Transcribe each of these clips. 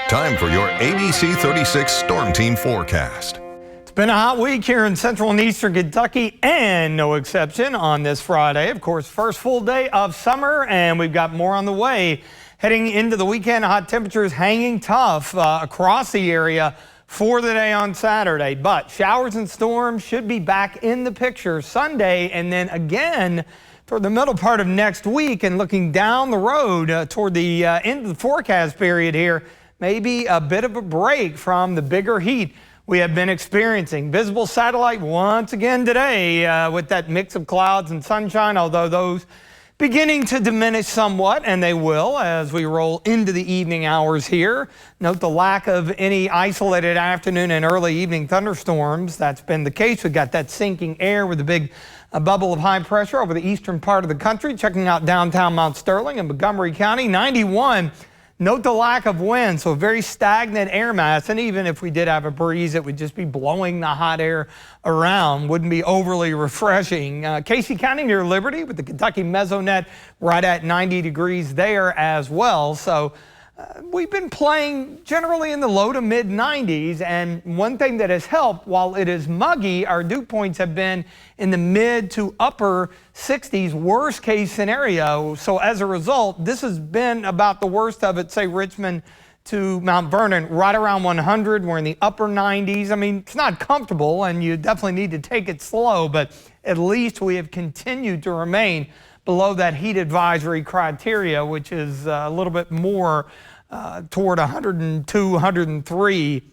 Time for your ABC 36 Storm Team forecast. It's been a hot week here in central and eastern Kentucky, and no exception on this Friday. Of course, first full day of summer, and we've got more on the way. Heading into the weekend, hot temperatures hanging tough across the area for the day on Saturday. But showers and storms should be back in the picture Sunday, and then again toward the middle part of next week. And looking down the road toward the end of the forecast period here, maybe a bit of a break from the bigger heat we have been experiencing. Visible satellite once again today with that mix of clouds and sunshine, although those beginning to diminish somewhat, and they will as we roll into the evening hours here. Note the lack of any isolated afternoon and early evening thunderstorms. That's been the case. We've got that sinking air with a big bubble of high pressure over the eastern part of the country. Checking out downtown Mount Sterling and Montgomery County, 91. Note the lack of wind, so very stagnant air mass, and even if we did have a breeze, it would just be blowing the hot air around. Wouldn't be overly refreshing. Casey County near Liberty with the Kentucky Mesonet right at 90 degrees there as well. So we've been playing generally in the low to mid 90s, and one thing that has helped, while it is muggy, our dew points have been in the mid to upper 60s, worst case scenario. So as a result, this has been about the worst of it, say Richmond to Mount Vernon, right around 100. We're in the upper 90s. I mean, it's not comfortable, and you definitely need to take it slow, but at least we have continued to remain below that heat advisory criteria, which is a little bit more toward 102, 103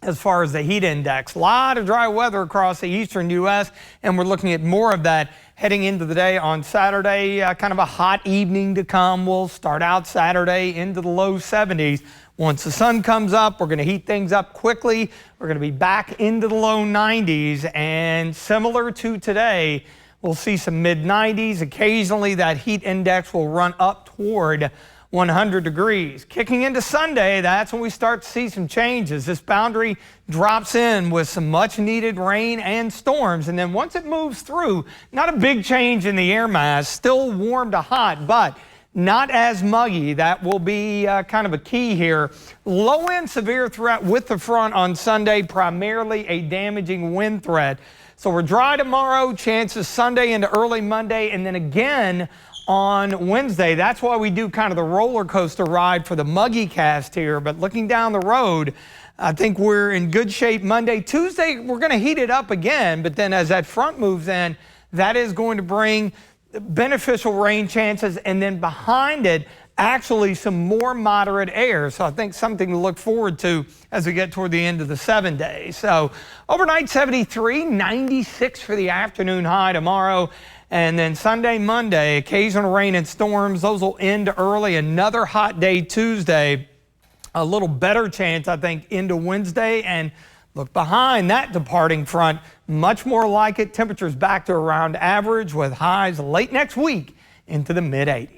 as far as the heat index. A lot of dry weather across the eastern U.S., and we're looking at more of that heading into the day on Saturday. Kind of a hot evening to come. We'll start out Saturday into the low 70s. Once the sun comes up, we're going to heat things up quickly. We're going to be back into the low 90s, and similar to today, we'll see some mid-90s. Occasionally, that heat index will run up toward 100 degrees. Kicking into Sunday, that's when we start to see some changes. This boundary drops in with some much-needed rain and storms, and then once it moves through, not a big change in the air mass, still warm to hot, but not as muggy. That will be kind of a key here. Low and severe threat with the front on Sunday, primarily a damaging wind threat. So we're dry tomorrow, chances Sunday into early Monday, and then again on Wednesday. That's why we do kind of the roller coaster ride for the muggy cast here. But looking down the road, I think we're in good shape Monday. Tuesday, we're going to heat it up again, but then as that front moves in, that is going to bring beneficial rain chances, and then behind it, actually some more moderate air. So I think something to look forward to as we get toward the end of the 7 days. So overnight 73, 96 for the afternoon high tomorrow. And then Sunday, Monday, occasional rain and storms. Those will end early. Another hot day Tuesday. A little better chance, I think, into Wednesday. And look behind that departing front, much more like it. Temperatures back to around average with highs late next week into the mid 80s.